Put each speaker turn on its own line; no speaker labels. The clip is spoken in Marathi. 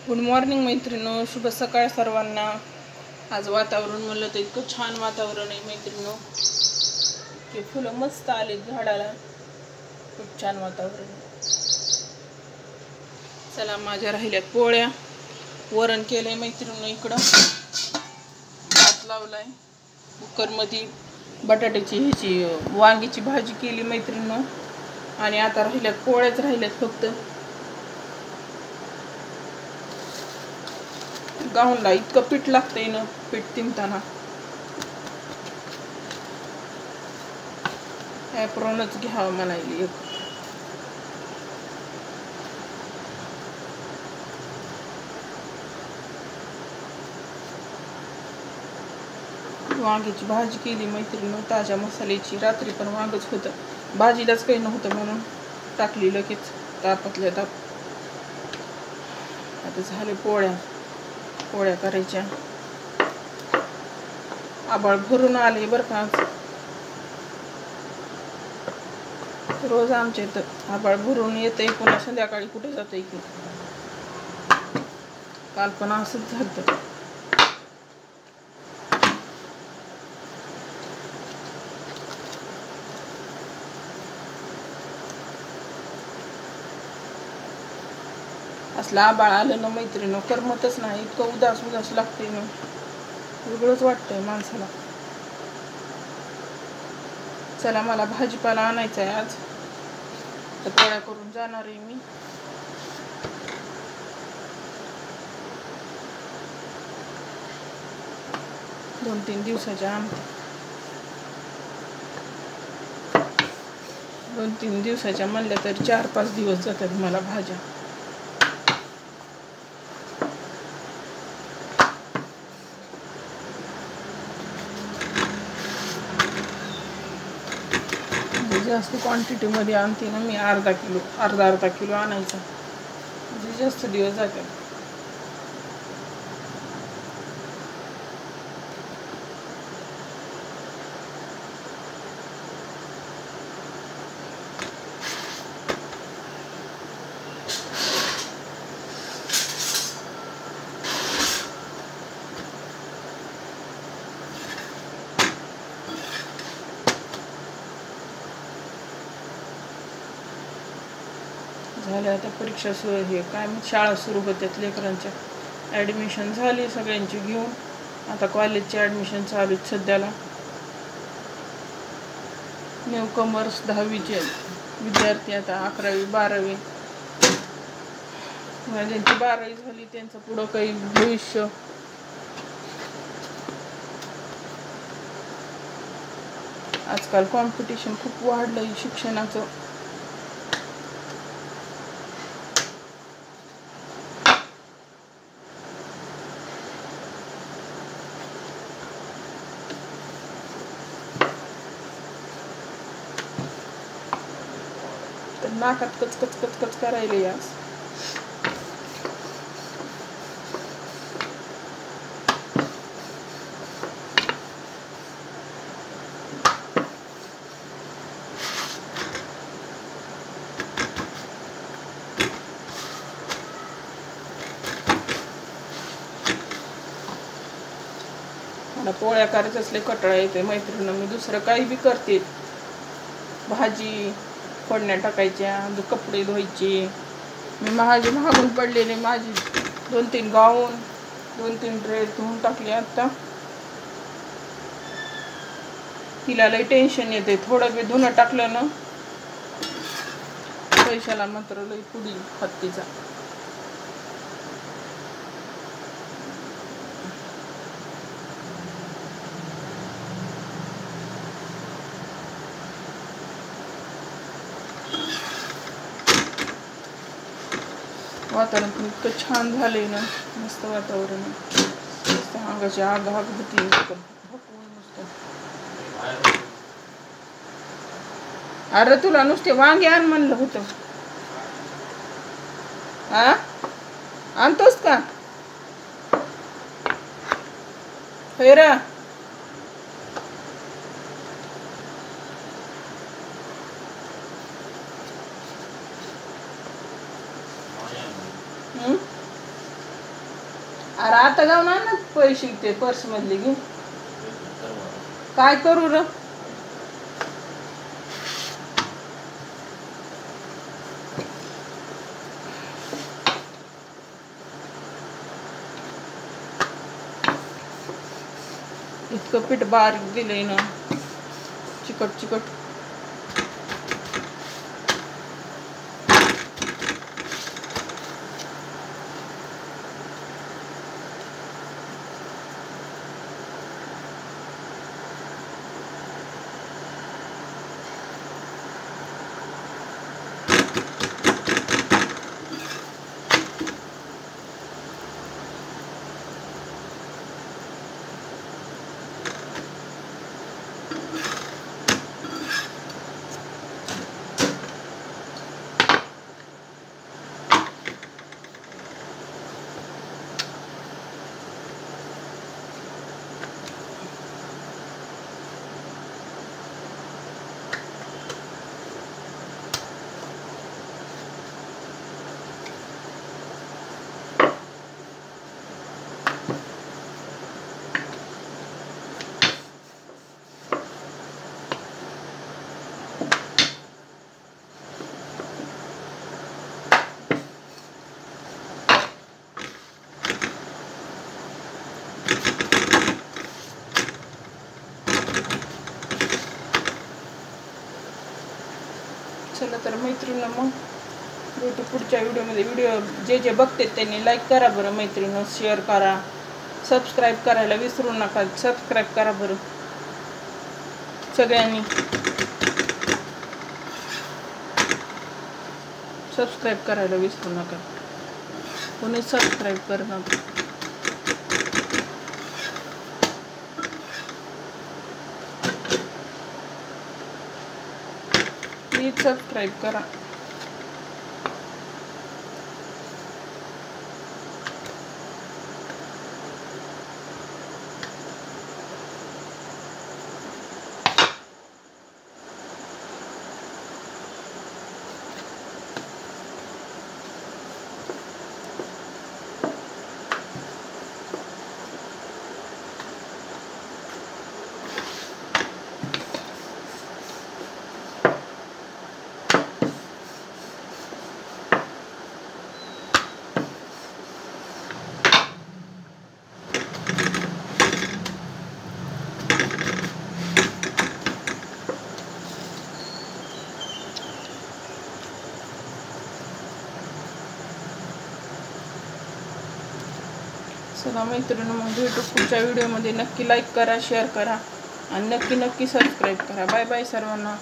गुड मॉर्निंग मैत्रिणो, शुभ सकाळ सर्वांना. आज वातावरण म्हणलं तर इतकं छान वातावरण आहे मैत्रिणो, की फुलं मस्त आले झाडाला. खूप छान वातावरण आहे. चला, माझ्या राहिल्यात पोळ्या, वरण केलंय मैत्रिणो. इकडं भात लावलाय कुकरमध्ये, बटाट्याची ह्याची वांगीची भाजी केली मैत्रिणो, आणि आता राहिल्यात पोळ्याच राहिल्यात फक्त. गाऊनला इतकं पीठ लागतंय ना, पीठ तिंबताना ॲप्रॉनच घ्यावं म्हणायली एक. वांग्याची भाजी केली मैत्रिणी, ताज्या मसाल्याची. रात्री पण वांगच होतं, भाजीलाच काही नव्हतं म्हणून टाकली लगेच तापातल्या ताप. आता झाले पोळ्या करायच्या. आबाळ भरून आले बरं का आज. रोज आमच्या इथं आबाळ भरून येतंय, पुन्हा संध्याकाळी कुठे जातंय की. काल पण असंच झालं. असलं आबाळ आलं ना मैत्रिणी, करमतच नाही. इतकं उदास लागतंय ना, वेगळंच वाटतंय माणसाला. चला, मला भाजीपाला आणायचा आहे आज, तर पोळ्या करून जाणार आहे मी. दोन तीन दिवसाच्या म्हणल्या तर 4-5 दिवस जातात मला भाज्या. जास्त क्वांटिटीमध्ये आणते ना मी, अर्धा किलो आणायचा, म्हणजे जास्त दिवस जातात. झाल्या आता परीक्षा सुरू, हे काय शाळा सुरू होत्यात लेकरांच्या. ॲडमिशन झाली सगळ्यांची घेऊन, आता कॉलेजची ॲडमिशन चालू आहेत सध्याला. न्यू कमर्स 10वीचे विद्यार्थी, आता 11वी 12वी, ज्यांची 12वी झाली त्यांचं पुढं काही भविष्य. आजकाल कॉम्पिटिशन खूप वाढलंय शिक्षणाचं. तर नाकात कच करायला यास. मला पोळ्या करायचं असले कटाळा येते मैत्रिणी. मी दुसरं काही बी करते, भाजी फोडण्या टाकायच्या, कपडे धुवायचे. मी महागून पडलेले माझी 2-3 गाऊन, 2-3 ड्रेस धुवून टाकले. आता तिला लई टेन्शन येते, थोडं बी धुणं टाकलं ना पैशाला मात्र लई पुढी हत्तीचा. वातावरण पण इतकं छान झालंय ना, मस्त वातावरण. मस्त अंगाची आग होती नुसतं. अरे तुला नुसते वांगे आण म्हणलं होतं, आणतोस का? हेरा अरे आता जाऊन आण ना पैसे ते पर्स मधले घे. काय करू र? इतकं पीठ बारीक दिलंय ना, चिकट चिकट. चला तर मैत्रिणी, मग भेटू पुढच्या व्हिडिओमध्ये. व्हिडिओ जे जे बघते त्यांनी लाईक करा बरं मैत्रिणी, शेअर करा, सबस्क्राईब करायला विसरू नका. सबस्क्राईब करा बरं सगळ्यांनी, सबस्क्राईब करायला विसरू नका. कोणी सबस्क्राईब करणार? प्लीज सबस्क्राईब करा. चला मैत्रिणी, मग भेटू पुढच्या व्हिडिओमध्ये. नक्की लाईक करा, शेअर करा आणि नक्की सबस्क्राईब करा. बाय बाय सर्वांना.